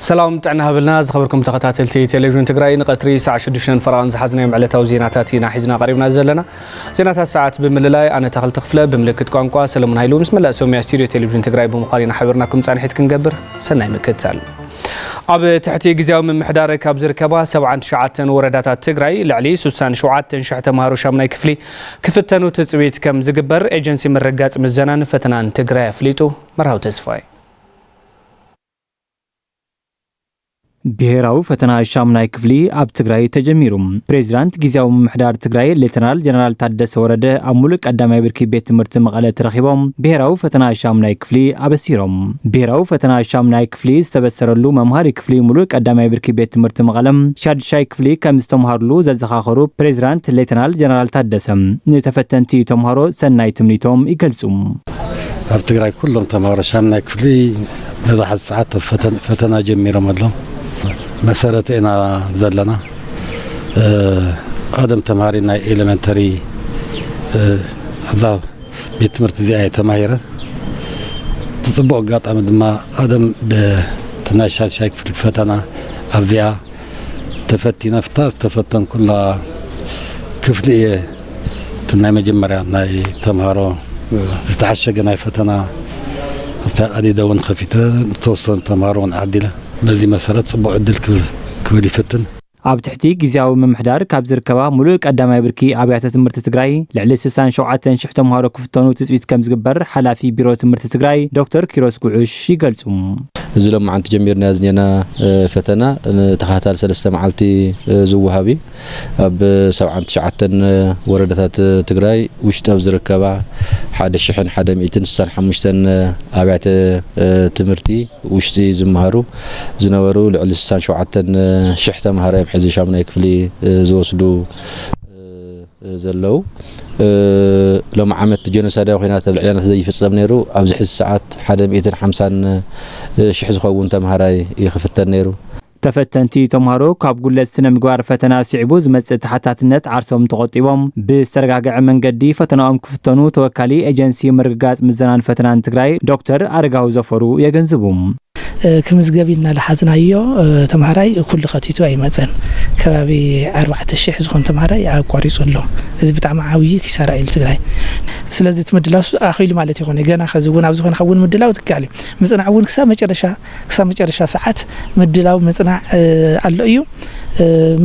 سلام تعنا هبلنا زخبركم تخاتلتي تلفزيون تግራይ نقطري ساعه 6 فران زحزنا يوم علتاو زيناتاتنا حزنا قريبنا زلنا زينات الساعات بمللاي انا تخلت خفله بملكت ቋንቋ سلمون هايلو بسم الله سوميا ستوديو تلفزيون تግራይ بمخالينا حبرناكم صانحيت كنقبر سناي مكتال اب تحتي غزاو ممحدار كاب زركبا 79 ورداتات تግራይ لعلي 67 شحته مهارو شامناي كفلي كفتنو تጽبيت كم زغبر ايجنسي مرغاص مزنان فتنان تግራይ افليتو مرهاو تسفاي ብሔራዊ ፈተና ሻምናይ ክፍሊ ኣብ ትግራይ ተጀሚሩ ፕሬዝዳንት ጊዜያዊ ምምሕዳር ትግራይ ሌተናል ጀነራል ታደሰ ወረደ ኣብ ሙሉእ ቀዳማይ ብርኪ ቤት ትምህርቲ መቐለ ተረኺቦም ብሔራዊ ፈተና ሻምናይ ክፍሊ ኣበሲሮም ብሔራዊ ፈተና ሻምናይ ክፍሊ ዝተበሰረሉ መምሃሪ ክፍሊ ሙሉእ ቀዳማይ ብርኪ ቤት ትምህርቲ መቐለም ሻድሻይ ክፍሊ ከም ዝተምሃሩሉ ዘዘኻኸሩ ፕሬዝዳንት ሌተናል ጀነራል ታደሰ ንተፈተንቲ ተምሃሮ ሰናይ ትምኒቶም ይገልጹ ኣብ ትግራይ ኩሎም ተምሃሮ ሻምናይ ክፍሊ በዛሓት ሰዓት ፈተና ጀሚሮም ኣለው مسارات انا زلنا ادم تمارين اليمنتري هذا بيتمرت زي تماهيره تصبوا قاطع ما ادم بتناشات شايك في الفتنه ابزيا تفتي نفتاس تفتن كلها كفليه تناي مجمريا ناي تمهارو استعشقنا فتنه استعدي دون خفيته توصل تمهارون عدله بزي مسارات صبوا عدل كبدي فتن ኣብ ትሕቲ ጊዜያዊ ምምሕዳር ካብ ዝርከባ ሙሉእ ቀዳማይ ብርኪ ኣብያተ ትምህርቲ ትግራይ ልዕሊ 67 ሽሕ ተምሃሮ ክፍተኑ ትጽቢት ከም ዝግበር ሓላፊ ቢሮ ትምህርቲ ትግራይ ዶክተር ኪሮስ ጉዑሽ ይገልጹ እዚ ለማዓንቲ ጀሚርና ዝኔና ፈተና ተኻታል 3 መዓልቲ ዝውሃቢ ኣብ 79 ወረዳታት ትግራይ ውሽጥ ኣብ ዝርከባ 1165 ኣብያተ ትምህርቲ ውሽጢ ዝመሃሩ ዝነበሩ ልዕሊ 67 ሽሕ ተምሃሮ حزب شامناي كفلي زوسدو زلو لما عملت جنوسايد وخينات الإعلانات زي فصل نيرو ابز حس ساعات 150 شح زخون تمهراي يخفتن نيرو تفتنتي تمهارو كاب قلت سنة مقوار فتنا سعبوز مزت حتاتنت عرسهم تغطيبهم بسترقاق منقدي فتناهم كفتنو توكالي ايجنسي مرقاز مزنان فتنان تقراي دكتور أرقاو زفرو يغنزبهم كمزغبيلنا لحزنايو تمهراي كل خطيتو اي مزن كبابي 4000 زخون تمهراي اقوريصلو እዚ بتاعم عاوي كسار ايل تግራይ ስለዚህ ትምድላው አኺሉ ማለት ይሆነ ገና ከዝውን ኣብ ዝሆነ ኸውን ምድላው ትካሊ መጽናዕውን ክሳ መጨረሻ ሰዓት ምድላው መጽናዕ አለ እዩ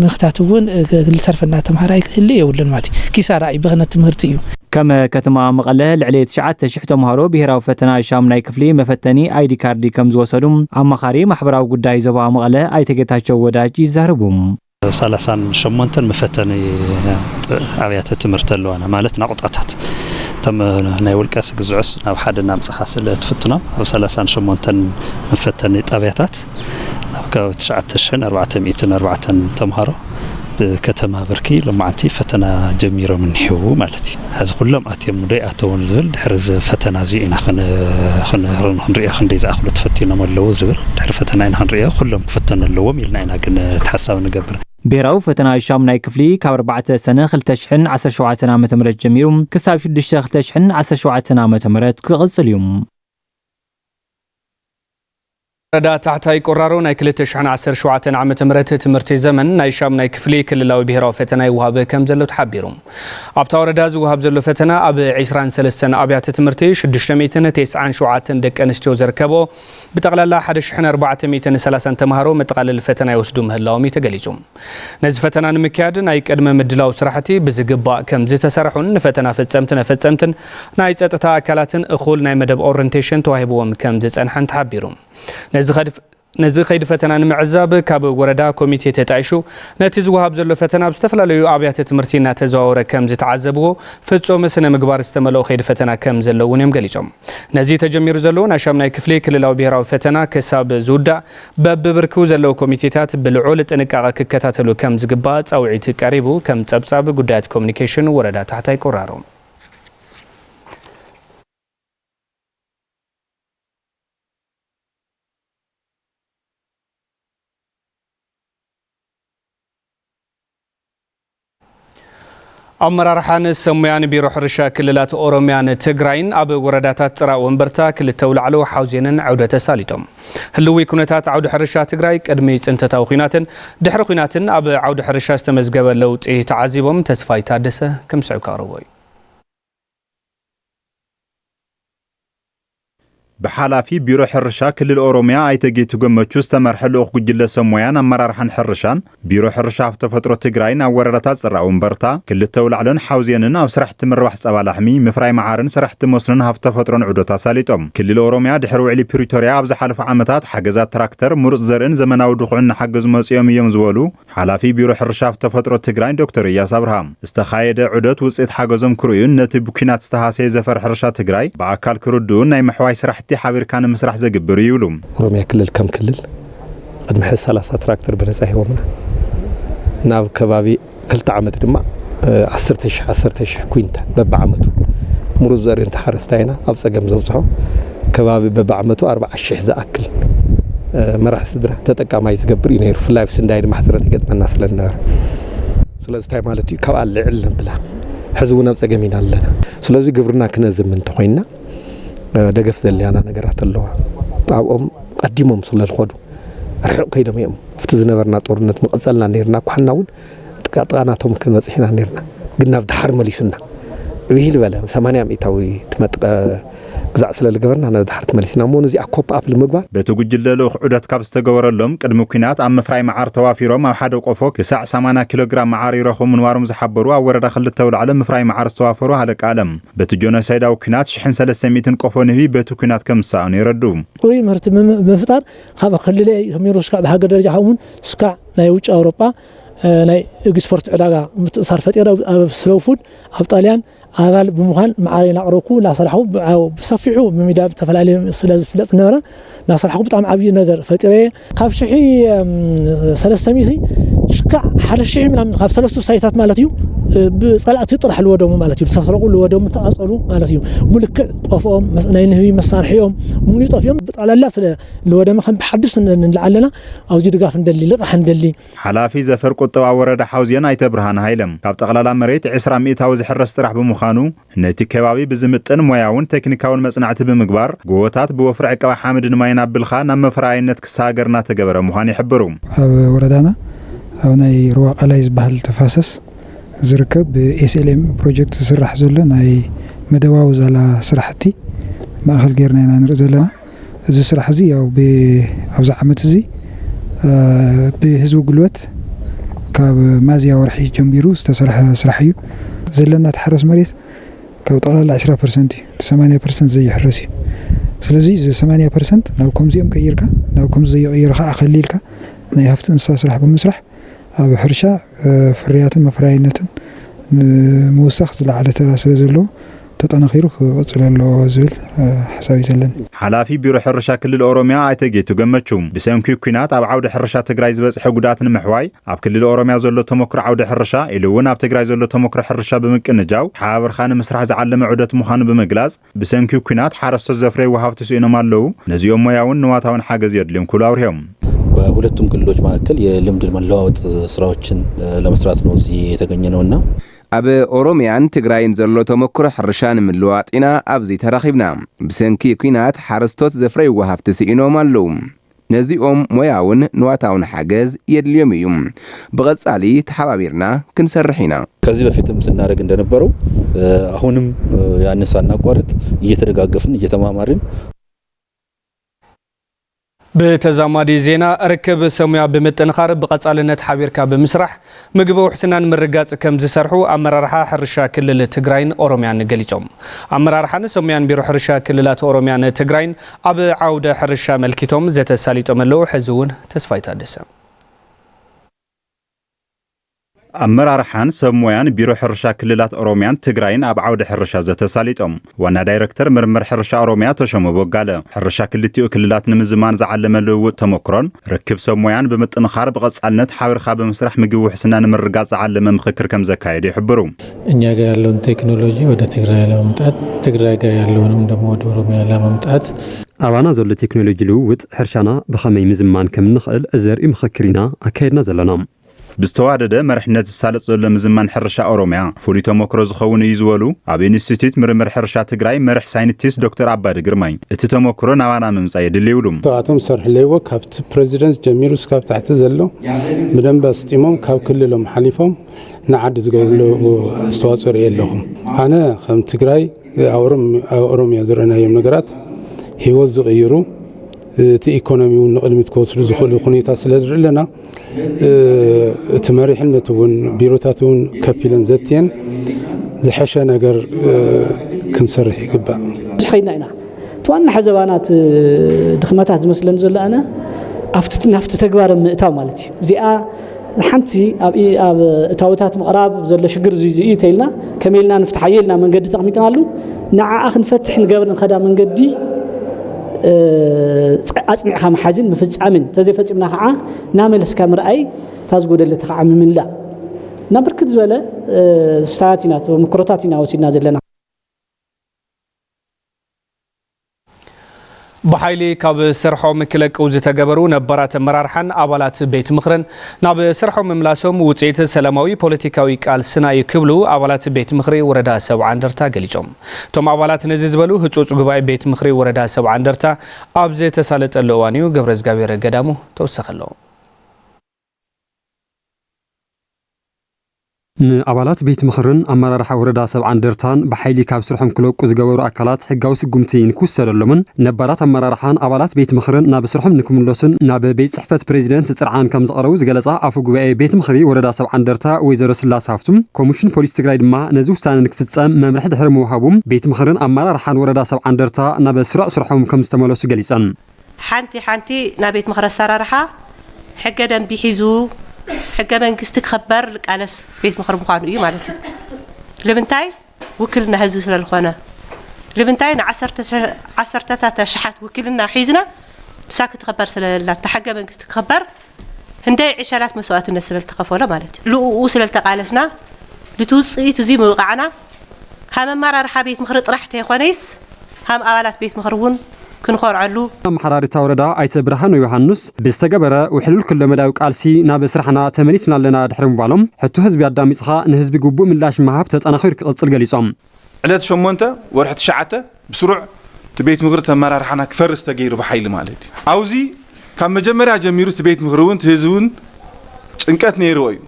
ምኽታቱውን ልተርፈና ተምሃራይ ክህሊ ይውልን ማለት كسار اي بغنت ትምህርቲ እዩ كما كتما مقله لعلي 9000 ተምሃሮ ብሔራዊ ፈተና ሻምናይ ክፍሊ መፈተኒ አይዲ ካርዲ ከም ዝወሰዱም አማኻሪ ማሕበራዊ ጉዳይ ዞባ መቀለ አይተገታቸው ወዳጅ ይዛረቡም 38 مفتني أبيات تمرت اللوانا مالتنا قطعتات تم ناي ولقاس غزعس ناب حدنا مصحا سله تفتنا 38 مفتني أبياتات كاو 9404 تمهارو بكتما بركي لما عتي فتنا جميرة من حيو مالتي هذا كلهم أتيم مضيئة تون زبل حرز فتنا زينا خن هنريا خن ديز أخلو تفتينا ملو زبل حر فتنا إن هنريا كلهم فتنا اللو ميلنا إن كن تحسب نجبر بيراو فتنا شامناي كفلي كاب 4 سنة خلتشحن 17 عام تمرت جميرهم كساب 6 خلتشحن 17 عام تمرت كغزل يوم ردا تحتاي قرارو ناي كلتش عن 17 عام تمرت تمرتي زمن ناي شامناي كفلي كللاوي بهراو فتنا يوهاب كم زلو تحبيرهم ابتا وردا زوهاب زلو فتنا اب 23 ابيات تمرتي 697 دق انستيو زركبو بتقلالا 1430 تمهارو متقلل فتنا يوسدو مهلاومي تغليصوم نز فتنا نمكياد ناي قدمه مدلاو سرحتي بزغبا كم زتسرحون فتنا فصمتن ناي صطتا اكلاتن اخول ناي مدب اورينتيشن توهبوم كم زصنحن تحبيرهم نزي خيد فتنا نمعزاب كاب وردا كوميتي تتعيشو نتي زوهاب زلو فتنا بستفلالو ابيات تمرتينا تزاور كم زتعذبو فصوم سنه مغبار استملو خيد فتنا كم زلون يمغليصوم نزي تجمير زلو ناشامناي كفلي كللاو بهراو فتنا كساب زودا ببركو زلو كوميتيتات بالعول تنقاقه ككتاتلو كم زغبا صاوعيت قريبو كم صبصاب غدات كوميونيكيشن وردا تحتاي قرارو أمرارحان السميان بيرو حرشا كللات أوروميان تجراين أب ورداتات ترى ومبرتا كل التولعلو حوزينن عودة ساليتهم هلوي كونتات عودة حرشا تجراي قدميت انت توخينات دحر خينات أب عودة حرشا استمزجب لوت تعذيبهم تسفاي تادسة كم سعكاروي بحالافي بيرو حرشا كل الأوروميا أيتجي تجمعوا استمر حلوق جل سمويان أمرارحن حرشان بيرو حرشا في فترة تجراين أو وردات زرع ومبرتا كل التولعلن حوزيننا أو سرحت مروح سبال حمي مفراي معارن سرحت مسلن هفت فترة عودة ساليتهم كل الأوروميا دحروا علي بريتوريا أبز حلف عامتات حجزات تراكتر مرز زرن زمن أو دخولنا حجز مسيوم يمزولو حالافي بيرو حرشا في فترة تجراين دكتور إياس أبراهام استخايد عودة وسيت حجزهم كرويون نتبكينات استهاسي زفر حرشا تجراي بعكال كردون ناي محواي سرحت حابر كان مسرح زقبر يولوم روميا كلل كم كلل قد محس 3 تراكتر بنصاحي ومنا ناب كبابي كلت عمد دما 10 كوينتا ببعمتو مروزر انت حرستاينا ابصقم زوصحو كبابي ببعمتو 40 زاكل مرح صدره تتقاماي زقبر ينير فلايف سندايد محزرت قدمنا سلنار سلازتاي مالتي كبال لعلن بلا حزبنا بصقمينا لنا سلازي قبرنا كنزم من تخينا دغف زليانا ነገራት አለዋ ጣውም ቀዲሞም ስለልخدو رحق كيدم يم فتز نبرنا طورنت مقصلنا نيرنا كحناون ጥቃጥቃናቶም ከመጽሒና ነርና ግና ፍድሐር መሊሱና ብሂል በለ 80 ሚታዊ ትመጥቀ ግዛዕ ስለልገበርና ነድሐር ተመሊስና ሞን እዚ አኮፕ አፕ ለመግባር በተጉጅለሎ ዑደት ካብ ዝተገበረሎም ቅድሚ ኩናት ኣብ መፍራይ መዓር ተዋፊሮም ኣብ ሓደ ቆፎ ክሳዕ 80 ኪሎ ግራም መዓር ይረኹም ምንዋሮም ዝሓበሩ ኣብ ወረዳ ክልተ ውልዓለ መፍራይ መዓር ዝተዋፈሩ ሃለቃ ዓለም በቲ ጆኖሳይዳዊ ኩናት 1300 ቆፎ ንህቢ በቲ ኩናት ከም ዝሰኣኑ ይረዱ ወይ ምርት መፍጣር ካብ ክልል ሰሜሮስካ በሃገር ደረጃ ሀውን እስካ ናይ ውጭ አውሮፓ ናይ ኤክስፖርት ዕዳጋ ምትሳር ፈጢራ ኣብ ስሎው ፉድ ኣብ ጣልያን አባል በመሆን ማዓሪና አቅሮኩ ላሰራሁ በሰፊሑ በሚዲያ ተፈላልይ ስለዝፍለጥ ነበር ላሰራሁ በጣም አብይ ነገር ፈጥሬ ካብሽሂ 300 ሽካ ሓረሽሂ ምናምን ካብ 3 ሳይታት ማለት እዩ በጸላእቲ ጥራሕ ለወደሙ ማለት እዩ ተሰረቁ ለወደሙ ተአጸሉ ማለት እዩ ሙልክ ጦፎም ናይ ንህቢ መሳርሒኦም ሙሉ ጦፊዮም በጣላላ ስለ ለወደሙ ከም በሐድስ እንላዓለና አውጂ ድጋፍ እንደሊ ልጣሕ እንደሊ ሓላፊ ዘፈር ቁጠባ ወረዳ ሓውዚና አይተብርሃን ሃይለም ካብ ጠቅላላ መሬት 20 ሚታዊ ዝሕረስ ጥራሕ በመኻኑ ነቲ ከባቢ ብዝምጥን ሞያውን ቴክኒካውን መጽናዕቲ በመግባር ጎወታት በወፍር ዕቀባ ሓመድን ማይና ብልኻ ናብ መፍራይነት ክሳገርና ተገበረ ምዃን ይሕብሩ ኣብ ወረዳና ኣብ ናይ ሩዋ ቀላይ ዝበሃል ተፋሰስ ዝርከብ በኤስኤልኤም ፕሮጀክት ስራሕ ዘሎ ናይ መደዋው ዛላ ስራሕቲ ማእኸል ጌርና ኢና ንርኢ ዘለና እዚ ስራሕ እዚ ያው ኣብዛ ዓመት እዚ ብህዝቢ ጉልበት ካብ ማዝያ ወርሒ ጀምቢሩ ዝተሰርሐ ስራሕ እዩ ዘለና ተሓረስ መሬት ካብ ጠቅላላ 20% 80% ዘይሕረስ እዩ ስለዚ 80% ናብ ከምዚኦም ቀይርካ ናብ ከምዚ ዘይቀይርካ ኣኸሊልካ ናይ ሃፍቲ እንስሳ ስራሕ ብምስራሕ ኣብ ሕርሻ ፍርያትን መፍራይነትን ምውሳኽ ዝለዓለ ተራ ስለ ዘሎ ተጠናኺሩ ክቅፅለሎ ዝብል ሓሳብ ይዘለን ሓላፊ ቢሮ ሕርሻ ክልል ኦሮሚያ ኣይተጌቱ ገመቹ ብሰንኪ ኩናት ኣብ ዓውደ ሕርሻ ትግራይ ዝበፅሐ ጉዳትን ምሕዋይ ኣብ ክልል ኦሮሚያ ዘሎ ተመክሮ ዓውደ ሕርሻ ኢሉ እውን ኣብ ትግራይ ዘሎ ተመክሮ ሕርሻ ብምቅንጃው ሓበርኻ ንምስራሕ ዝዓለመ ዑደት ምዃኑ ብምግላጽ ብሰንኪ ኩናት ሓረስቶት ዘፍረይ ወሃብቲ ስኢኖም ኣለዉ ነዚኦም ሞያውን ንዋታውን ሓገዝ የድልዮም ክብሉ አውርዮም በሁለቱም ክልሎች መካከል የልምድ መለዋወጥ ስራዎችን ለመስራት ነው እዚህ የተገኘ ነውና ኣብ ኦሮሚያን ትግራይን ዘሎ ተመክሮ ሕርሻን ምልዋጢና ኣብዚ ተራኺብና ብሰንኪ ኩናት ሓረስቶት ዘፍረይ ወሃብቲ ስኢኖም ኣለዉ ነዚኦም ሞያውን ንዋታውን ሓገዝ የድልዮም እዩ በቀጻሊ ተሓባቢርና ክንሰርሕ ኢና ከዚህ በፊትም ስናደርግ እንደነበረው አሁንም ያነሳና ቋርጥ እየተደጋገፍን እየተማማርን بتزامادي زينا ركب سميا بمتنخار بقصالنت حبيركا بمسرح مغبو حسنان مرغاص كم زسرحو امرارها حرشا كلل تግራይን ኦሮሚያን ገሊጾም امرارحان سميان بيرو حرشا كللات ኦሮሚያን تግራይን اب عوده حرشا ملكيتوم زتساليطوم له حزون تسفايتا دسه أمرارحان سمويان بيرو حرشا كللات أوروميان تجراين أب عود حرشا زتساليتهم وانا دايركتر مرمر حرشا أوروميا تشمو بوغاله حرشا كلتيو كللات نمزمان زعلم له تمكرون ركب سمويان بمتنخار بقصالنت حاورخا بمسرح مغو حسنان مرغا زعلم مخكر كم زكايد يحبرو እኛ ጋር ያለውን ቴክኖሎጂ ወደ ትግራይ ለማምጣት ትግራይ ጋር ያለውንም ደግሞ ወደ ኦሮሚያ ለማምጣት አባና ዘሎ ቴክኖሎጂ ልውውጥ ሕርሻና በኸመይ ምዝማን ከም ንኽእል ዘርኢ ምኽክሪና አካይድና ዘለና ብዝተዋደደ መርሕነት ዝሳለጥ ዘሎ ምዝማን ሕርሻ ኦሮሚያ ፍሉይ ተመክሮ ዝኸውን እዩ ዝበሉ ኣብ ኢንስቲትዩት ምርምር ሕርሻ ትግራይ መርሕ ሳይንቲስት ዶክተር ኣባዲ ግርማይ እቲ ተመክሮ ናባና ምምጻእ የድልዩ ይብሉ ተዋቶም ሰርሕለይዎ ካብቲ ፕሬዚደንት ጀሚሩ እስካብ ታሕቲ ዘሎ ብደንብ ኣስጢሞም ካብ ክልሎም ሓሊፎም ንዓዲ ዝገብርሉ ኣስተዋፅኦ ርኢ ኣለኹም ኣነ ከም ትግራይ ኦሮሚያ ዝረአናዮም ነገራት ሂወት ዝቕይሩ እቲ ኢኮኖሚውን ንቕድሚት ክወስዱ ዝኽእሉ ኩነታት ስለ ዝርኢ ኣለና እቲ መሪሕነት እውን ቢሮታት እውን ከፍ ኢለን ዘትየን ዝሐሸ ነገር ክንሰርሕ ይግባእ ዝኸይና ኢና ተዋና ሓዘባናት ድኽመታት ዝመስለን ዘሎ ኣነ ናፍቲ ተግባር ምእታው ማለት እዩ እዚኣ ሓንቲ ኣብ እታወታት ምቕራብ ዘሎ ሽግር እዩ ተይልና ከመይልና ንፍትሕ የልና መንገዲ ተቐሚጥናሉ ንዓኣ ክንፈትሕ ንገብር ንኸዳ መንገዲ ኣጽኒዕኻ መሓዝን ምፍጻምን ተዘይፈጺምና ከዓ ናመለስካ ምርኣይ ታዝጎደለተ ከዓ ምምላእ እና ብርክት ዝበለ ስታታት ኢና ምክሮታት ኢና ወሲድና ዘለና بحيل كاب سرحو مكلك وزتجبرو نبرات مرارحن أبالات بيت مخرن ناب سرحو مملاسهم وتعيت سلاموي بوليتيكاوي قال سناي كبلو أبالات بيت مخري وردا سبع عندرتا قليجهم توم أبالات نزيز بلو هتوت جباي بيت مخري وردا سبع عندرتا أبزي تسالت اللوانيو جبرز جابير قدامه توسخلو أبالات بيت مخرن أمرارح وردا سبع عندرتان بحيلي كاب سرحهم كلوك وزجورو أكلات حجاوس قمتين كوسر اللمن نبرات أمرارحان أبالات بيت مخرن ناب سرحهم نكم لسن ناب بيت صحفة بريزيدنت تسرعان كم زقروز جلسة عفو جواي بيت مخري وردا سبع عندرتا ويزرس الله صافتم كوميشن بوليس تجريد ما نزوستان نكفتسام ممرحد حرم وهابوم بيت مخرن أمرارحان وردا سبع عندرتا ناب سرحهم كم استملوا سجلسان حنتي نابيت مخرج سرارحة حجدا بيحزو حقا منكستك خبر لك علس بيت مخرب مخانو إيه معناته لبنتاي وكلنا هزو سر الخانة لبنتاي عسرت تشحت وكلنا حيزنا ساكت خبر سر لا تحقا منكستك خبر هندي عشرات مسوات الناس اللي تخافولا معناته لو وصل التقالسنا لتوصي تزي موقعنا هم مرة رح بيت مخرط رحت يا خانيس هم أولاد بيت مخربون كنخور علو محرار توردا أيت برهان ويوحنس بيستجبره وحلول كل مداوك علسي نابس رحنا تمنيسنا لنا دحرم بعلم حتى هزب يدام يصخا نهزب جوبو من لاش مهابت أنا خير قصر جليسام على شمونته ورحت شعته بسرعة تبيت مغرته مرة رحنا كفرس تغير بحيل مالتي عاوزي كم مجمرة جميرو تبيت مغرون تهزون انكت نيروي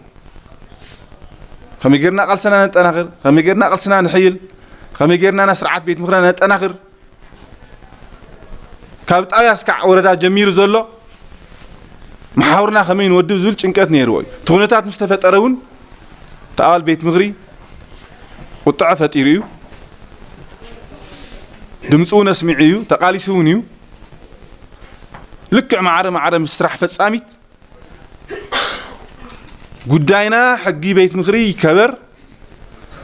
خمي غيرنا قال سنة نتناخر خمي غيرنا قال سنة نحيل خمي غيرنا نسرعات بيت مغرنا نتناخر كابت أياسكع وردا جميل زلوا محاورنا خمين ودو زول چنكت نيروي تغنيتات مستفاد أرون تعال بيت مغري وطعفت إيريو دمسونا سمعيو تقالي سونيو لك معارة مسرح فساميت قداينا حقي بيت مغري كبر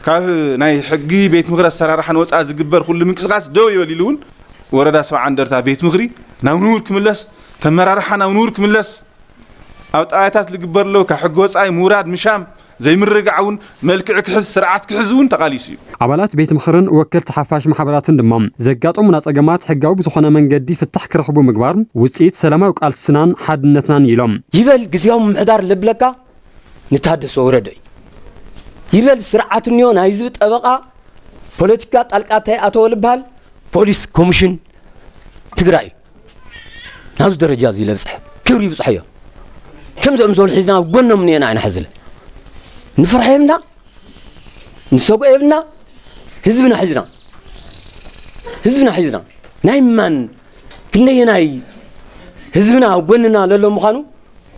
كاف ناي حقي بيت مغري السرارة حنوز أزقبر كل من كسقاس دوي وليلون وردا سبع عندرتا بيت مغري ناونور كملس تمرارحا ناونور كملس أو آياتات لقبر له كحقوص أي مراد مشام زي مرقعون ملكع كحز سرعات كحزون تقاليسي عبالات بيت مخرن وكلت حفاش محبرات دمام زقاطو من أصقامات حقاو بزخنا من قدي في التحك رخبو مقبار وتسيت سلامة وقال السنان حد نتنان يلوم يبل قزيوم محدار لبلكا نتحدث وردي يبل سرعات نيون هايزوت أبقى بوليتيكات ألقاتي أتول بهال بوليس كوميشن تقرأي ناس درجة زي لبصح كوري بصحية كم زول حزنا وقلنا منين أنا حزله نفرح يبنا نسوق يبنا حزبنا حزنا نايمان كنا يناي حزبنا وقلنا للو مخانو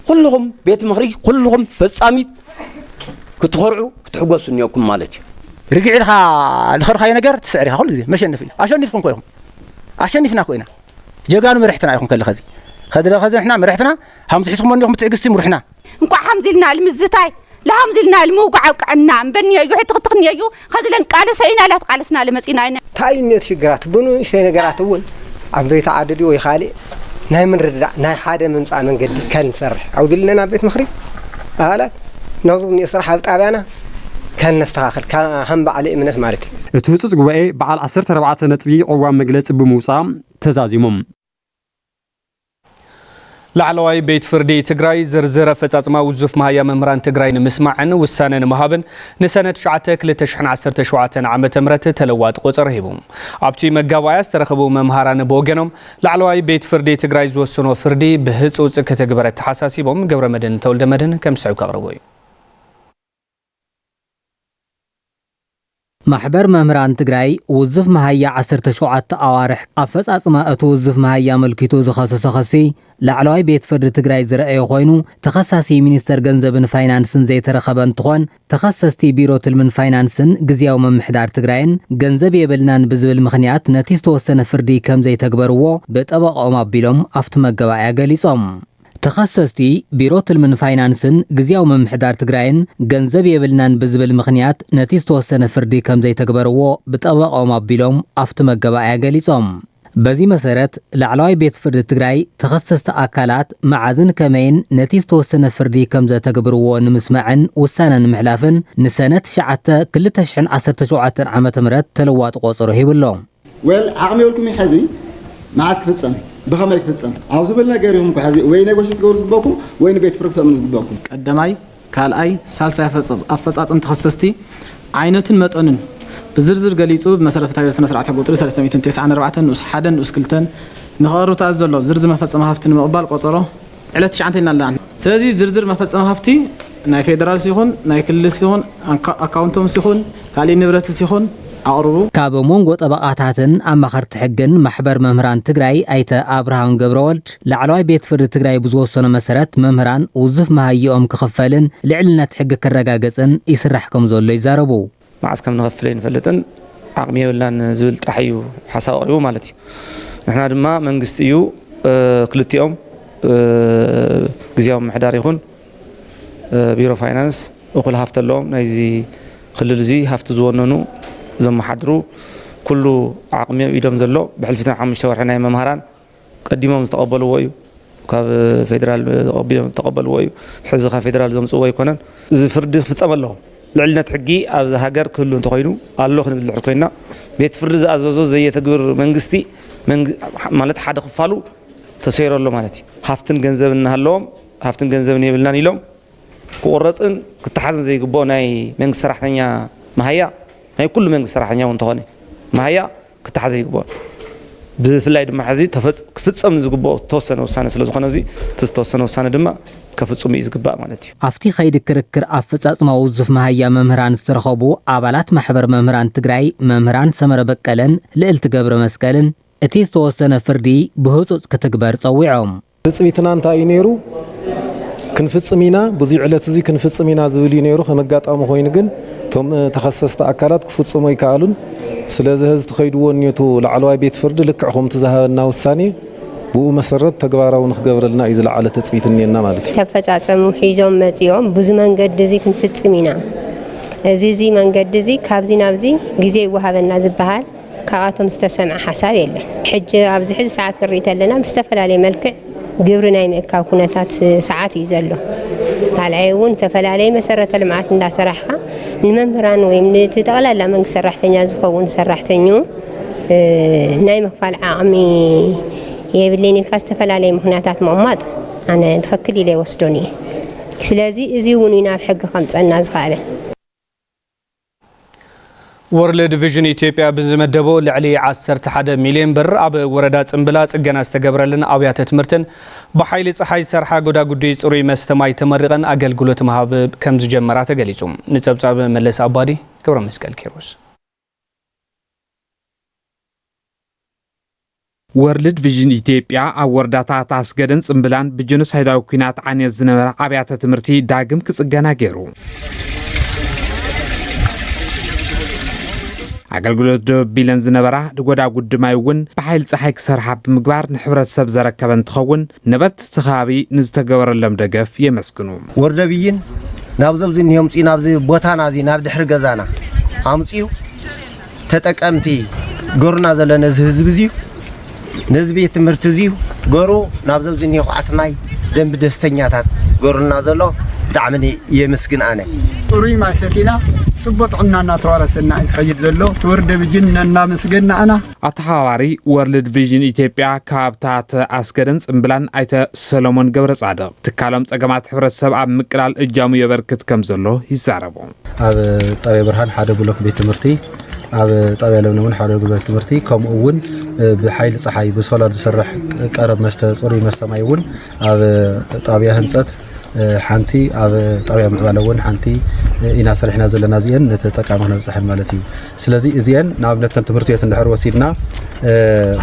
كلهم بيت مخري كلهم فساميت كتخرعوا كتحقوا سنياكم مالتي رجع لها الخير خاينا جار تسعرها كل زي ماشي نفي عشان نفكم كويهم عشان نفنا كوينا جاكانو مرحتنا يكون كل خزي خذ احنا مرحتنا هم تحسكم انكم تعقستي مرحنا انكو حمزلنا المزتاي لا حمزلنا الموقع وقعنا بني يو حتى تقني يو خذلن قال سينا لا تقالسنا لمصينا تاينت شجرات بنو شي نغرات ول عم بيت عددي وي خالي ناي من ردا ناي حاده ممصا منجد كان نسرح عاوز لنا بيت مخري قالت نوضني يسرح بطابانا كان نستخاخل كان هم بعلي امنت مالتي اتوصص غواي بعال 14 نطبي قوام مجلص بموصام تزازيمم ላዕለዋይ ቤት ፍርዲ ትግራይ ዝርዝር አፈጻጽማ ውዙፍ ማህያ መምህራን ትግራይ ንምስማዕን ውሳነን መሃብን ንሰነት 2017 ዓመተ ምህረት ተለዋጥ ቁጽር ሂቡ ኣብቲ መጋባያ ዝተረኸቡ መምህራን በወገኖም ላዕለዋይ ቤት ፍርዲ ትግራይ ዝወሰኖ ፍርዲ ብህጹጽ ከተግበረ ተሓሳሲቦም ገብረመድህን ተወልደመድህን ከምስዑ ቀርቡ ማሕበር መምህራን ትግራይ ውዝፍ መሃያ 17 ኣዋርሕ ኣፈጻጽማ እቲ ውዝፍ መሃያ መልኪቱ ዝኸሰሰ ኸሲ ላዕለዋይ ቤት ፍርዲ ትግራይ ዝረአየ ኮይኑ ተኸሳሲ ሚኒስተር ገንዘብን ፋይናንስን ዘይተረኸበ እንትኾን ተኸሰስቲ ቢሮ ትልምን ፋይናንስን ግዝያዊ መምሕዳር ትግራይን ገንዘብ የብልናን ብዝብል ምኽንያት ነቲ ዝተወሰነ ፍርዲ ከም ዘይተግበርዎ ብጠበቆም ኣቢሎም ኣብቲ መገባእያ ገሊጾም ተኸሰስቲ ቢሮ ትልምን ፋይናንስን ግዝያዊ መምሕዳር ትግራይን ገንዘብ የብልናን ብዝብል ምኽንያት ነቲ ዝተወሰነ ፍርዲ ከም ዘይተግበርዎ ብጠበቆም ኣቢሎም ኣብቲ መገባእያ ገሊጾም በዚ መሰረት ላዕለዋይ ቤት ፍርዲ ትግራይ ተኸሰስቲ ኣካላት መዓዝን ከመይን ነቲ ዝተወሰነ ፍርዲ ከም ዘተግብርዎ ንምስማዕን ውሳነን ምሕላፍን ንሰነት 2017 ዓመተ ምህረት ተለዋጥ ቆጽሮ ሂብሎ ወል ዓቕሚ ይብልኩም ይሕዚ መዓዝ ክፍጸም بخمر يكفصم عاوز بالنا غيرهم كحزي وين يغوش تغورز بكم وين بيت فرق تمن بكم قدماي كالاي سالسا افصاصم تخصصتي عينتن مطنن بزرزر غليصو بمسرفታዊ ስነ ስርዓት ቁጥር 394 ንስ 1 ንስ 2 ንኸሩ ታዘሎ ዝርዝር መፈጸም ሃፍቲ ንምቕባል ቆጽሮ ዕለት 9 ኢናላ ስለዚህ ዝርዝር መፈጸም ሃፍቲ ናይ ፌደራል ሲሆን ናይ ክልል ሲሆን አካውንቶም ሲሆን ካሊ ንብረት ሲሆን ኣቕርቡ ካብ ሞንጎ ጠበቃታትን ኣማኸርቲ ሕግን ማሕበር መምህራን ትግራይ ኣይተ ኣብርሃም ገብረወልድ ላዕለዋይ ቤት ፍርዲ ትግራይ ብዝወሰነ መሰረት መምህራን ውዝፍ መሃይኦም ክኽፈልን ልዕልነት ሕጊ ክረጋገጽን ይስራሕ ከም ዘሎ ይዛረቡ መዓዝ ከም ንኸፍል ይንፈልጥን ዓቕሚ የብልናን ዝብል ጥራሕ እዩ ሓሳብ ኣቕሪቡ ማለት እዩ ንሕና ድማ መንግስቲ እዩ ክልቲኦም ግዝያዊ ምሕዳር ይኹን ቢሮ ፋይናንስ እኹል ሃፍቲ ኣለዎም ናይዚ ክልል እዚ ሃፍቲ ዝወነኑ ዘመሓድሩ ኩሉ ዓቕሚ ኢዶም ዘሎ ብሕልፊትን 5 ወርሒ ናይ መምህራን ቀዲሞም ዝተቐበልዎ እዩ ካብ ፌደራል ተቐበልዎ እዩ ሕዚ ካብ ፌደራል ዘምጽዎ ኣይኮነን ፍርዲ ፍጸም ኣለዎ ልዕልነት ሕጊ ኣብ ሃገር ክህሉ እንተኮይኑ ኣሎ ክንብል ኮይና ቤት ፍርዲ ዝኣዘዞ ዘየተግብር መንግስቲ ማለት ሓደ ክፋሉ ተሰይሮ ኣሎ ማለት እዩ ሃፍትን ገንዘብን እናሃለዎም ሃፍትን ገንዘብን የብልናን ኢሎም ክቆረጽን ክትሓዝን ዘይግብኦ ናይ መንግስቲ ሰራሕተኛ መሃያ ናይ ኩሉ መንግስቲ ሰራሕተኛ እንተኾነ መሃያ ክትሓዝ ይግብኦ ብፍላይ ድማ ሕዚ ክፍጸም ዝግብኦ ተወሰነ ውሳነ ስለ ዝኾነ እዚ ተወሰነ ውሳነ ድማ ከፍጹም እዩ ዝግባእ ማለት እዩ ኣብቲ ኸይዲ ክርክር ኣፈጻጽማ ውዝፍ መሃያ መምህራን ዝተረኸቡ ኣባላት ማሕበር መምህራን ትግራይ መምህራን ሰመረ በቀለን ልዕልቲ ገብረ መስቀልን እቲ ዝተወሰነ ፍርዲ ብህጹጽ ክትግበር ጸዊዖም ፍጽሚትና እንታይ እዩ ነይሩ ክንፍጽም ኢና ብዙይ ዕለት እዚ ክንፍጽም ኢና ዝብል እዩ ነይሩ ከመጋጣሚ ኮይኑ ግን ቶም ተኸሰስቲ ኣካላት ክፍጽሙ ይከኣሉን ስለዚ ህዝቢ ተኸይድዎ ኒቱ ላዕለዋይ ቤት ፍርዲ ልክዕኹም ትዛሃበና ውሳኔ ብኡ መሰረት ተግባራዊ ንኽገብረልና እዩ ዝለዓለ ተጽቢት እኒአና ማለት እዩ ተፈጻጸሙ ሒዞም መጺኦም ብዙ መንገዲ እዚ ክንፍጽም ኢና እዚ መንገዲ እዚ ካብዚ ናብዚ ግዜ ይወሃበና ዝበሃል ካብኣቶም ዝተሰምዐ ሓሳብ የለን ሕጂ ኣብዚ ሕዚ ሰዓት ክርኢ ተለና ብዝተፈላለየ መልክዕ ግብሪ ናይ ምእካብ ኩነታት ሰዓት እዩ ዘሎ ካልኣይ እውን ተፈላለየ መሰረተ ልምዓት እንዳሰራሕካ ንመምህራን ወይ ንተጠቕላላ መንግስቲ ሰራሕተኛ ዝኸውን ሰራሕተኙ ናይ ምክፋል ዓቕሚ የብለኒ ኢልካ ዝተፈላለየ ምክንያታት ምቕማጥ ኣነ ትኽክል ኢለ ይወስዶን እየ ስለዚ እዚ እውን ናብ ሕጊ ከምፀና ዝኽኣለ ወርልድ ቪዥን ኢትዮጵያ ብዝመደቦ ልዕሊ 11 ሚልዮን ብር ኣብ ወረዳ ጽምብላ ጽገና ዝተገብረልን ኣብያተ ትምህርትን ብሓይሊ ፀሓይ ሰርሓ ጎዳጉዲ ጽሩይ መስተማይ ተመሪቐን ኣገልግሎት መሃብ ከም ዝጀመራ ተገሊጹ ንጸብጻብ መለስ ኣባዲ ገብረ መስቀል ኪሮስ ወርልድ ቪዥን ኢትዮጵያ ኣብ ወረዳታት ኣስገደን ጽምብላን ብጀኖሳይዳዊ ኩናት ዓንየት ዝነበረ ኣብያተ ትምህርቲ ዳግም ክጽገና ገይሩ ኣገልግሎት ደቢለን ዝነበራ ጎዳጉዲ ማይ እውን ብሓይሊ ፀሓይ ክሰርሓ ብምግባር ንሕብረተሰብ ዘረከበ እንትኸውን ነበርቲ ተኻቢ ንዝተገበረሎም ደገፍ የመስግኑ ወርደብይን ናብ ዘብዝኒዮም ፂ ናብዚ ቦታና እዚ ናብ ድሕሪ ገዛና ኣምፂው ተጠቀምቲ ጎርና ዘለና ህዝብ እዚ ነዚ ቤት ትምህርቲ እዚ ጎሩ ናብ ዘብዝኒዮ ኳዓት ማይ ደንብ ደስተኛታት ጎርና ዘሎ ብጣዕሚ የመስግን ኣነ ጥሩይ ማሰቲና ጽቡቅ ዕናና ተዋረሰና ይትኸይድ ዘሎ ትወርደ ብጅንና መስገና ኣና አተሓዋሪ ወርልድ ቪዥን ኢትዮጵያ ካብታት አስገደን ጽምብላን አይተ ሰሎሞን ገብረ ጻድቅ ትካሎም ጸገማት ሕብረተሰብ ኣብ ምቅላል እጃሙ የበርክት ከም ዘሎ ይዛረቡ ኣብ ጣብያ ብርሃን ሓደ ብሎክ ቤት ትምህርቲ ኣብ ጣብያ ለምነውን ሓደ ቤት ትምህርቲ ከምኡውን ብሓይሊ ፀሓይ ብሶላር ዝሰርሕ ቀረብ መስተ ጽሩይ መስተ ማይ እውን ኣብ ጣብያ ህንጸት ሓንቲ ኣብ ጣብያ ምዕባለውን ሓንቲ ኢና ሰሪሕና ዘለና እዚአን ነተጠቃሚ ነብፅሕን ማለት እዩ ስለዚ እዚአን ንኣብነተን ትምህርቲ ቤት እንድሕር ወሲድና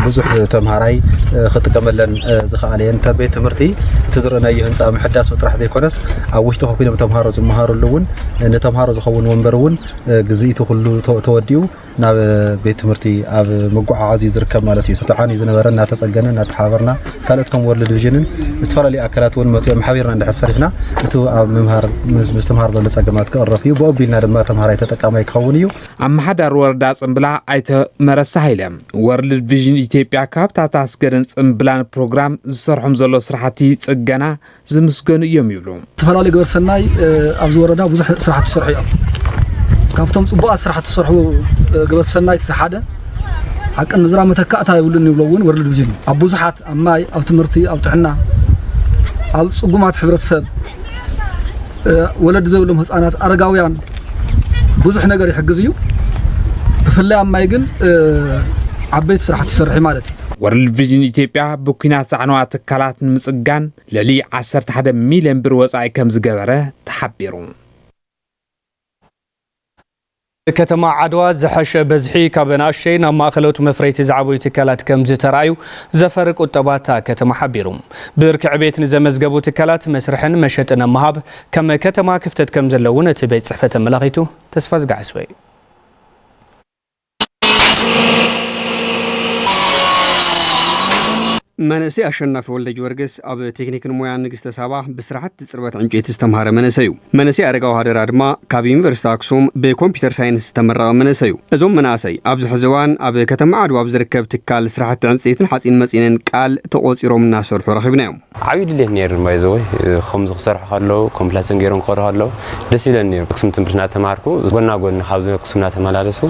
ብዙሕ ተምሃራይ ክጥቀመለን ዝኽኣለየን ከም ቤት ትምህርቲ እቲ ዝረአናዮ ህንፃ ምሕዳስ ጥራሕ ዘይኮነስ ኣብ ውሽጢ ኮፍ ኢሎም ተምሃሮ ዝመሃሩሉ እውን ንተምሃሮ ዝኸውን ወንበር እውን ግዝኢቱ ኩሉ ተወዲኡ ናብ ቤት ትምህርቲ ኣብ መጓዓዓዚ ዝርከብ ማለት እዩ ተሓኒ ዝነበረ እናተጸገነ እናተሓበርና ካልኦት ከም ወርልድ ቪዥንን ዝተፈላለዩ ኣካላት እውን መፅኦም ሓቢርና እንድሕር ሰሪሕና እቲ ኣብ መምሃር ምስተምሃር ዘሎ ጸገማት ክቕረፍ እዩ ብኦቢልና ድማ ተምሃራይ ተጠቃማይ ክኸውን እዩ ኣመሓዳር ወረዳ ጽምብላ ኣይተ መረሳ ሃይለ ወርልድ ቪዥን ኢትዮጵያ ካብታት ኣስገደን ጽምብላን ፕሮግራም ዝሰርሖም ዘሎ ስራሕቲ ጽገና ዝምስገኑ እዮም ይብሉ ተፈላለዩ ገበር ሰናይ ኣብዚ ወረዳ ብዙሕ ስራሕቲ ዝሰርሑ እዮም ካብቶም ጽቡቓት ስራሕቲ ዝሰርሑ ገበር ሰናይ ተሓደ ሓቂ ንዝራ መተካእታ ይብሉን ይብሉውን ወርልድ ቪዥን ኣብ ብዙሓት ኣብ ማይ ኣብ ትምህርቲ ኣብ ጥዕና ኣብ ጽጉማት ሕብረተሰብ ወለድ ዘብሎም ህፃናት አረጋውያን ብዙሕ ነገር ይሕግዝ እዩ ብፍላይ ኣብ ማይ ግን ዓበይቲ ስራሕቲ ይሰርሕ ማለት እዩ ወርልድ ቪዥን ኢትዮጵያ ብኩናት ዛዕነዋ ትካላት ንምጽጋን ለሊ 11 ሚልዮን ብር ወጻኢ ከም ዝገበረ ተሓቢሩ ከተማ ዓድዋ ዝሓሸ በዝሒ ካብ ናእሽተይ ናብ ማእኸሎት መፍረይቲ ዝዓበዩ ትካላት ከም ዝተረኣዩ ዘፈርቅ ቁጠባታ ከተማ ሓቢሩ ብርክዕ ቤት ንዘመዝገቡ ትካላት መስርሕን መሸጥን መሃብ ከም ከተማ ክፍተት ከም ዘለውን እቲ ቤት ጽሕፈት ኣመላኺቱ ተስፋ ዝጋዕስወይ منسي أشنف ولد جورجس أب تكنيك المويان نجست سبعة بسرعة تسربت عن جيت استمهار منسيو منسي أرجعوا هذا الرادما كابين فرستاكسوم بكمبيوتر ساينس استمر منسيو أزوم مناسي أبز حزوان أب كتم عدو أبز ركب تكال سرعة عن سيتن حسين مسين كال تقوس يروم الناس ورخبناهم عيد اللي نير ما يزوي خمس خسر حلو كومبلاسن جيرون خور حلو دسيل النير قسم تمرنا تماركو قلنا حافظنا قسمنا تمالارسو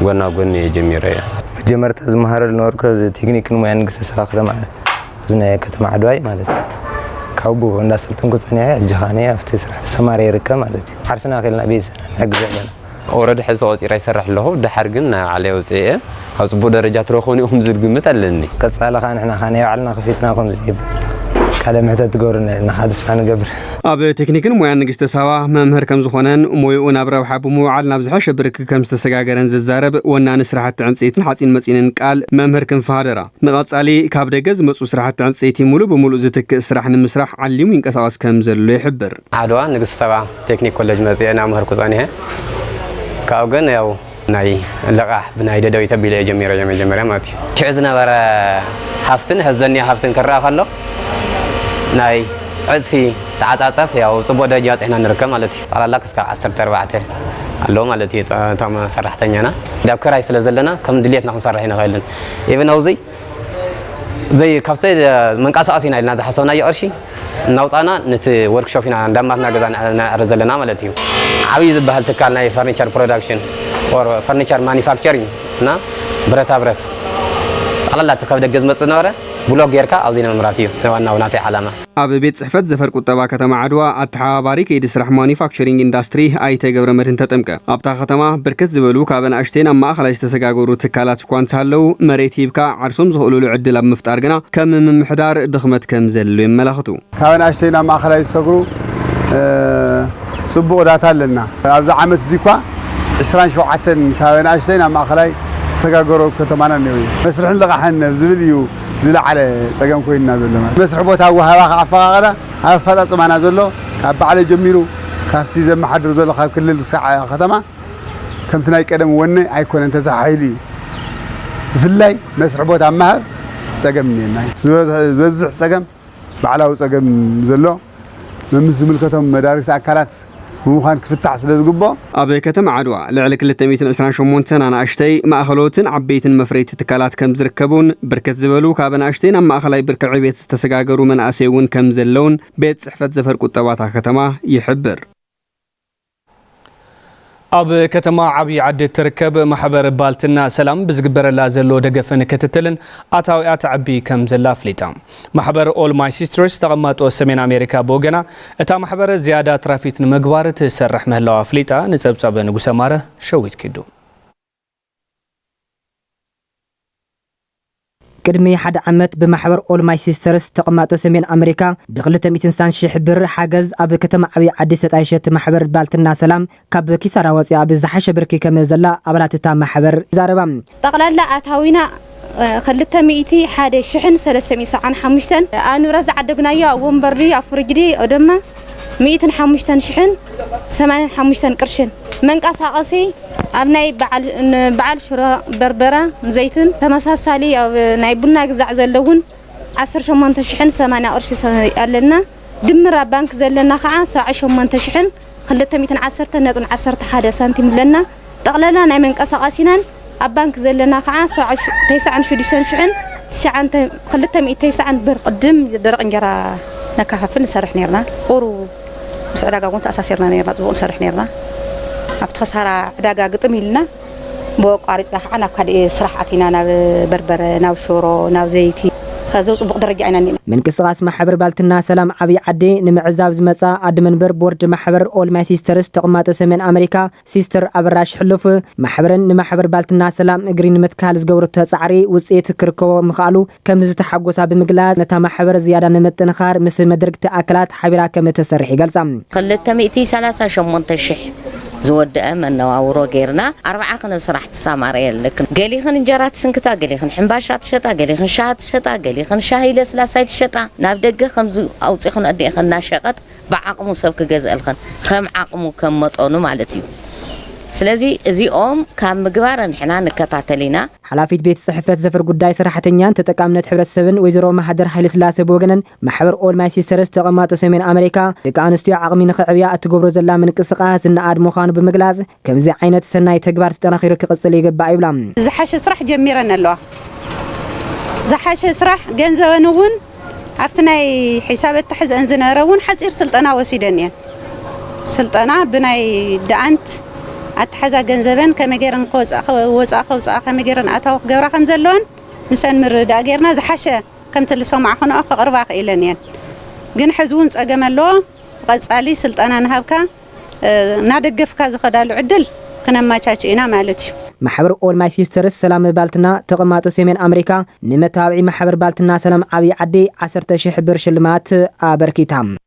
قلنا جميرة جمرت زمهر النورك تكنيك المويان نجست سبعة معه زنا كتم عدواي مالتي كعبو الناس تنقص عنها الجهانية في سرح سماري ركا مالتي عرفنا خلنا بيس حق زعلنا أورد حزت وصير يسرح له ده حرقنا عليه وسيء هذا درجات روخوني زد قمة لني قد سأل خان إحنا خانية وعلنا خفيتناكم زيب كلام حتى تقولنا نحدث عن قبر أب تكنيك المويان نجست سوا ممهر كم زخنان مويون أبرا وحب موعل نبزح شبرك كم استسجاجرن ززارب ونا نسرحت عن سيتن حسين مسين قال ممهر كم فهدرة نغطس عليه كابد جز مسؤول سرحت عن سيتي مولو بمولو زتك سرح المسرح عليهم ينكساس كم زل يحبر عدوان نجست سوا تكنيك كولج مزيان ممهر كوزانيه كأوجن ياو ناي لقاح بناي دوي تبي جميرة ماتي شعزنا برا حفتن هزني حفتن كرا خلو ناي عزفي تعاطف ياو صبو درجات احنا نركب مالتي على لك اسك 10 4 اللو مالتي تام سرحتنينا داب كراي سلازلنا كم دليتنا نسرحنا خايلن ايفن اوزي زي كفته منقاساسينا لنا حسبنا يقرشي نوطانا نت ورك شوبنا عندما غزانا ارزلنا مالتي عاوي زبهل تكالنا فرنيچر برودكشن اور فرنيچر مانيفاكتشرينج نا برتا برت على لا تكبد جز مصنوره بلوك يركا أوزين مراتيو توانا وناتي علامة. أب بيت صحفت زفر كتبا كتما عدوا التحاباري كيد سرح مانيفاكتشرينج اندستري أي تجربة تتمك. أبتا ختما بركت زبلو كابن أشتين أما خلاص تسجاجورو تكالات كوان سهلو مريتي بكا عرسوم زهولو العدل بمفتارجنا كم من محدار دخمت كم زل ملختو. كابن أشتين أما خلاص تسجرو سبوا داتا لنا. أبز عمت زيكوا إسران شو عتن كابن أشتين أما خلاص تسجاجورو كتمانا نوي. مسرح لقاحن زبليو زل على سجن كوينا زلنا مسرح بوتها وهوا عفاقنا هفضت معنا زلوا كاب على جميرو كافتي زي ما حد زلوا خاب كل ساعة ختمة كم تناي كلام وني أيكون أنت زحيلي في الليل مسرح بوتها مهر سجن مني زوز سجن بعلاه سجن زلوا من ملكتهم مدارس أكلات ብምዃን ክፍታሕ ስለ ዝግባእ ኣብ ከተማ ዓድዋ ልዕሊ 228 ኣናእሽተይ ማእኸሎትን ዓበይትን መፍረይቲ ትካላት ከም ዝርከቡን ብርክት ዝበሉ ካብ ኣናእሽተይን ኣብ ማእኸላይ ብርኪ ዕብየት ዝተሰጋገሩ መናእሰይ እውን ከም ዘለውን ቤት ጽሕፈት ዘፈር ቁጠባታ ከተማ ይሕብር። ኣብ ከተማ ዓብይ ዓዲ ትርከብ ማሕበር ባልትና ሰላም ብዝግበረላ ዘሎ ደገፍን ክትትልን ኣታዊኣ ተዓቢ ከም ዘላ ኣፍሊጣ። ማሕበር ኦል ማይ ሲስተርስ ተቐማጦ ሰሜን ኣሜሪካ ብወገና እታ ማሕበር ዝያዳ ትራፊክ ንምግባር ትሰርሕ ምህላዋ ኣፍሊጣ። ንፀብጻብ ንጉሰ ማረ ሸዊት ኪዱ ቅድሚ ሓደ ዓመት ብማሕበር ኦል ማይ ሲስተርስ ተቐማጦ ሰሜን ኣሜሪካ ብ260,000 ብር ሓገዝ ኣብ ከተማ ዓብይ ዓዲ ሰጣይሸት ማሕበር ባልትና ሰላም ካብ ኪሳራ ወፂኣ ብዝሓሸ ብርኪ ከም ዘላ ኣባላት እታ ማሕበር ይዛረባ። ጠቕላላ ኣታዊና 201,375 ኣኑራ ዝዓደግናዮ ኣብ ወንበርዲ ኣብ ፍርጅዲ ድማ 105,085 ቅርሽን መንቀሳቐሲ ኣብ ናይ በዓል ሽሮ በርበረ ዘይትን ተመሳሳሊ ኣብ ናይ ቡና ግዛዕ ዘለውን 18,080 ቅርሺ ኣለና። ድምር ኣብ ባንክ ዘለና ከዓ 78,210.11 ሳንቲም ኣለና። ጠቕላላ ናይ መንቀሳቐሲናን ኣብ ባንክ ዘለና ከዓ 96,290 ብር። ቅድም ደረቕ እንጀራ ነካፍል ንሰርሕ ነርና ቁሩ ምስ ዕዳጋ እውን ተኣሳሲርና ነርና ጽቡቕ ንሰርሕ ነርና ኣብቲ ኸሳራ ዕዳጋ ግጥም ኢልና ብቋሪፅና ከዓ ናብ ካልእ ስራሕ ኣቲና ናብ በርበረ ናብ ሽሮ ናብ ዘይቲ ከዘው ጽቡቕ ደረጃ ኢና ነና። ምንቅስቓስ ማሕበር ባልትና ሰላም ዓብይ ዓዲ ንምዕዛብ ዝመጻ ኣዲ መንበር ቦርድ ማሕበር ኦል ማይ ሲስተርስ ተቐማጦ ሰሜን ኣሜሪካ ሲስተር ኣብራሽ ሕልፍ ማሕበርን ንማሕበር ባልትና ሰላም እግሪ ንምትካል ዝገብሮ ጻዕሪ ውጽኢት ክርከቦ ምኽኣሉ ከም ዝተሓጎሳ ብምግላጽ ነታ ማሕበር ዝያዳ ንምጥንኻር ምስ መድረክቲ ኣካላት ሓቢራ ከም እትሰርሕ ይገልጻ። 238,000 زودة من نواورو غيرنا 4 خن بصراحة ساماري لك قاليخن انجرات سنكتا قاليخن حنباشات شتا قاليخن شات شتا قاليخن شاهي لسلاسايت شتا نابدق خمزو او تخن ادي خنا شقط بعقمو سبك جزء الخن خم عقمو كم مطونو مالتي سلازي ازيኦም ካብ ምግባር ንሕና ንከታተሊና ሓላፊት ቤት ጽሕፈት ዘፈር ጉዳይ ሰራሕተኛን ተጠቃምነት ሕብረተሰብን ወይዘሮ ማህደር ኃይለ ስላሴ ብወገነን ማሕበር ኦል ማይ ሲስተርስ ተቐማጦ ሰሜን ኣሜሪካ ደቂ ኣንስትዮ ዓቕሚ ንኽዕብያ እትገብሮ ዘላ ምንቅስቓስ ንኣድ ምዃኑ ብምግላጽ ከምዚ ዓይነት ሰናይ ተግባር ተጠናኺሩ ክቕጽል ይግባእ ይብላ። ዝሓሸ ስራሕ ጀሚረን ኣለዋ። ዝሓሸ ስራሕ ገንዘበን እውን ኣብቲ ናይ ሒሳብ እትሕዘን ዝነበረ እውን ሓፂር ስልጠና ወሲደን እየን። ስልጠና ብናይ ዳኣንት أتحزا جنزبن كمجرن وصا كمجرن أتاو جورا كم زلون مثلا مرد أجرنا زحشة كم تلسوا معهنا أخ أربعة إلانيان جن حزون أجملوا قد سألي سلطنا نهبكا نادقف كذا خدال عدل كنا ما تشينا مالتي. محبر أول ماي سيسترس سلام بالتنا تقماتو سيمين أمريكا نمتابعي محبر بالتنا سلام عبي عدي 10,000 بر شلمات أبركيتام.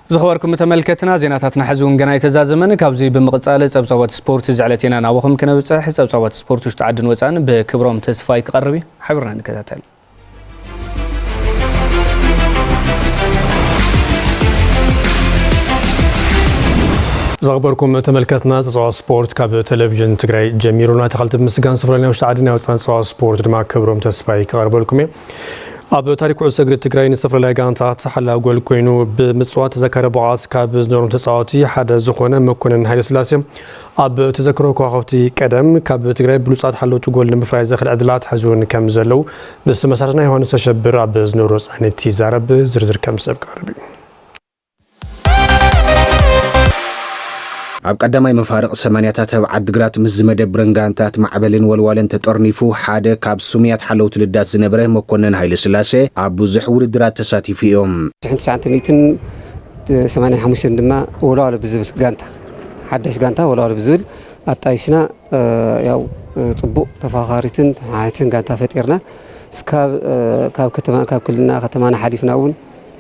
زخبركم متملكتنا زيناتنا حزون جناي تزازمن كابزي بمقصال صبصوات سبورت زعلتينا ناوخم كنبصح صبصوات سبورت وش تعدن وصان بكبرهم تسفاي قربي حبرنا نكتاتل. زخبركم متملكتنا صبصوات سبورت كاب تلفزيون تግራይ جميرونا تخلت مسغان صفرنا وش تعدن وصان صبصوات سبورت دما كبرهم تسفاي قربلكم ኣብ ታሪክ ዕሶ እግሪ ትግራይ ንዝተፈላለዩ ጋንታት ሓላዊ ጎል ኮይኑ ብምጽዋት ተዘከረ በዓስ ካብ ዝነበሩ ተጻዋቲ ሓደ ዝኾነ መኮነን ሃይለ ስላሴ ኣብ ተዘክሮ ከዋኽብቲ ቀደም ካብ ትግራይ ብሉጻት ሓለውቲ ጎል ንምፍራይ ዘኽእል ዕድላት ሕዙን ከም ዘለው ምስ መሰረትና ዮሐንስ ተሸብር ኣብ ዝነበሩ ጻነት ይዛረብ ዝርዝር ከም ሰብ ቀርብ ኣብ ቀዳማይ መፋርቕ ሰማንያታት ኣብ ዓድግራት ምስ ዝመደብረን ጋንታት ማዕበልን ወልዋልን ተጠርኒፉ ሓደ ካብ ሱምያት ሓለውቲ ልዳት ዝነበረ መኮነን ሃይለ ስላሴ ኣብ ብዙሕ ውድድራት ተሳቲፉ እዮም 1985 ድማ ወልዋል ብዝብል ጋንታ ሓዳሽ ጋንታ ወልዋል ብዝብል ኣጣይሽና ያው ጽቡቕ ተፋኻሪትን ሓይትን ጋንታ ፈጢርና ካብ ከተማ ካብ ክልልና ከተማና ሓሊፍና እውን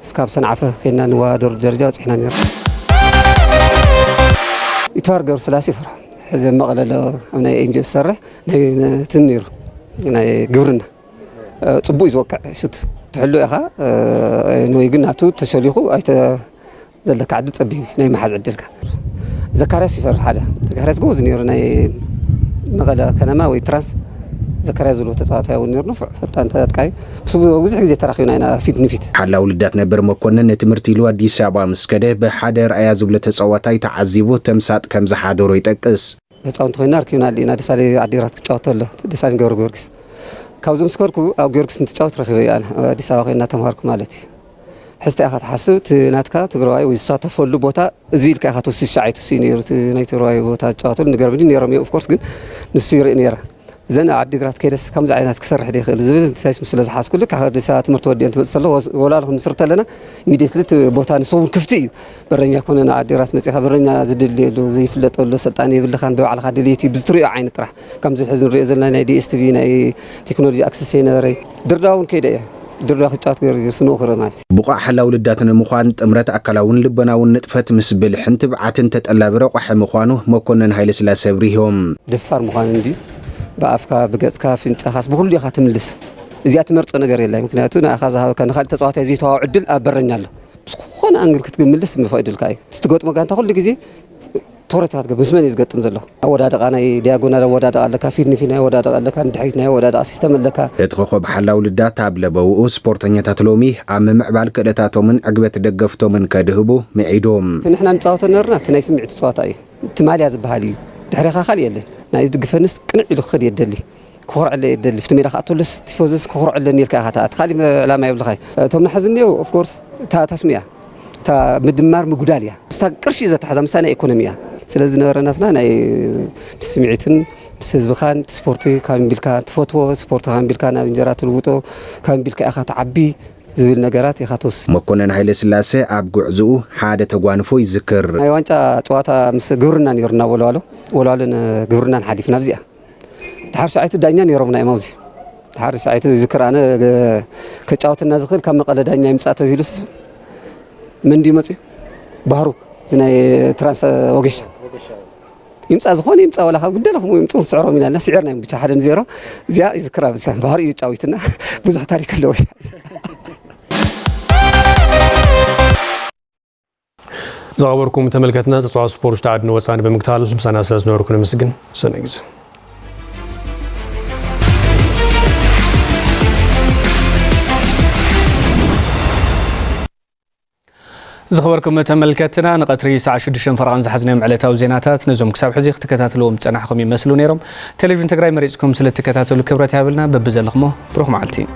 እስካብ ሰንዓፈ ከይና ንዋደር ደረጃ ወፂሕና ነርና يتوارجر سلاسي فرح حزب مقلة أنا إنجو السرح تنير أنا جورنا تبوي زوقع شوت تحلو أخا إنه يقولنا تو تشليخو أيت زلك عدد أبي ناي محل عدلك ذكرت سفر هذا ذكرت جوز نير ناي مقلة كلامه ويترانس ዘከራይ ዝሎ ተጻዋታይ እውን ነርኑ ፈጣን ተጥቃይ ብዙሕ ግዜ ተራኺብና ኢና ፊት ንፊት ሓላ ውልዳት ነበር መኮንን ትምህርቲ ኢሉ አዲስ አበባ ምስከደ ብሓደ ረኣያ ዝብለ ተጻዋታይ ተዓዚቡ ተምሳጥ ከም ዝሓደሮ ይጠቅስ ህፃውንቲ ኮይና ረኪብና ኣለና ደሳሌ ዓዲግራት ክጫወት ኣሎ ደሳሌ ገብረ ጊዮርጊስ ካብዞም ምስከርኩ ኣብ ጊዮርጊስ እንትጫወት ረኺበ እያ አዲስ አበባ ኮይና ተማሃርኩ ማለት እዩ ሕስተ ኢኻ ትሓስብ ናትካ ትግራዋይ ወይ ዝሳተፈሉ ቦታ እዚ ኢልካ ኢኻ ትወስሻዓይቱ ሲኒር ናይ ትግራዋይ ቦታ ጫወተሉ ንገርብዲ ነይሮም ኦፍ ኮርስ ግን ንሱ ይርኢ ነይረ ዘና ዓዲግራት ከይደስ ከምዚ ዓይነት ክሰርሕ ይኽእል ዝብል ሳይስ ስለ ዝሓስኩ ልክ ኣዲስ ኣበባ ትምህርቲ ወዲአን ትመጽእ ዘሎ ወላል ክንስርት ኣለና ኢሚዲየትሊ ቦታ ንሰውን ክፍቲ እዩ በረኛ ኮነና ዓዲግራት መጽኢኻ በረኛ ዝድልየሉ ዘይፍለጠሉ ስልጣን ይብልኻን በባዕልኻ ድልይቲ ብዝትሪኦ ዓይነት ጥራሕ ከምዚ ሕዚ ንሪኦ ዘለና ናይ ዲኤስቲቪ ናይ ቴክኖሎጂ ኣክሰስ የነበረይ ድርዳውን ከይደ እየ ድርዳ ክጫወት ገይሩ ስንኽረ ማለት ብቋዕ ሓላ ውልዳትን ምዃን ጥምረት ኣካላውን ልበናውን ንጥፈት ምስ ብልሕን ትብዓትን ተጠላብረ ቋሕ ምዃኑ መኮንን ሃይለ ስላሴ ብሪሆም ደፋር ምዃኑ እንዲ በአፍካ በገጽካ ፍንጫኻስ በሁሉ ኢኻ ትምልስ እዚያ ትመርጾ ነገር የላይ ምክንያቱ ንኣኻ ዝሃበካ ንኻልእ ተጻዋታይ ዘይተዋው ዕድል ኣበረኛ ኣሎ ዝኾነ አንግል ክትግምልስ ምፈቅድልካ እዩ ስትገጥሞ ጋንታ ኩሉ ግዜ ትኩረት ክትገብር ምስመን ዝገጥም ዘሎ ኣወዳድቃ ናይ ዲያጎናል ኣወዳድቃ ኣለካ ፊት ንፊት ናይ ኣወዳድቃ ኣለካ ንድሕሪት ናይ ኣወዳድቃ ሲስተም ኣለካ እቲ ኮኸብ ሓላ ውልዳት ኣብ ለበውኡ ስፖርተኛታት ሎሚ ኣብ ምምዕባል ክእለታቶምን ዕግበት ደገፍቶምን ከድህቡ ምዒዶም ንሕና ንፃወቶ ነርና እቲ ናይ ስምዒት ፀዋታ እዩ እቲ ማልያ ዝበሃል እዩ ድሕሪኻ ካልእ የለን ናይ ድግፈንስ ቅንዕ ኢሉ ክኸድ የደሊ ክኹርዕለ የደሊ ፍቲ ሜዳ ካኣተሉስ ቲፎዝስ ክኹርዕለኒ ኢልካ ኢኻ ተኣት ካሊእ ዕላማ የብልኻ እቶም ናሕዝኒው ኦፍ ኮርስ ታስሚያ እታ ምድማር ምጉዳል እያ ምስታ ቅርሺ ዘተሓዛ ምስታ ናይ ኢኮኖሚ እያ ስለዚ ነበረናትና ናይ ስምዒትን ምስ ህዝብኻን ስፖርቲ ካብ ምቢልካ ትፈትዎ ስፖርቲ ካብ ምቢልካ ናብ እንጀራ ትልውጦ ካብ ምቢልካ ኢኻ ትዓቢ ዝብል ነገራት ኢኻ ትወስድ መኮንን ሃይለ ስላሴ ኣብ ጉዕዝኡ ሓደ ተጓንፎ ይዝክር ናይ ዋንጫ ፀዋታ ምስ ግብርና ነይሩና ወልዋልን ግብርናን ሓሊፍና ብዚኣ ድሓር ሻዓይቱ ዳኛ ነይሮምና እዮም ኣብዚ ድሓር ሻዓይቱ ይዝክር ኣነ ከጫወትና ዝኽእል ካብ መቐለ ዳኛ ይምፃእ ተባሂሉስ መንዲ መፅኡ ባህሩ እዚ ናይ ትራንስ ወጌሻ ይምፃእ ዝኾነ ይምፃእ ወላ ካብ ግደለኹም ይምፅኡ ስዕሮም ኢና ስዒርና እዮም ብቻ 1-0 እዚኣ ይዝክራ ባህሩ እዩ ጫዊትና ብዙሕ ታሪክ ኣለዎ زغبركم تملكتنا تطوع سبورت تعدنا وصان بمقتال مسانا اساس نوركم مسجن سنجز زغبركم تملكتنا نقطري ساعة 6 فرقان زحزنا معلتاو زيناتات نزوم كساب حزيق تكتاتلوم تصنحكم يمثلوا نيرم تلفزيون تግራይ مريسكم سل تكتاتلو كبرت يابلنا ببزلخمو بروح معلتين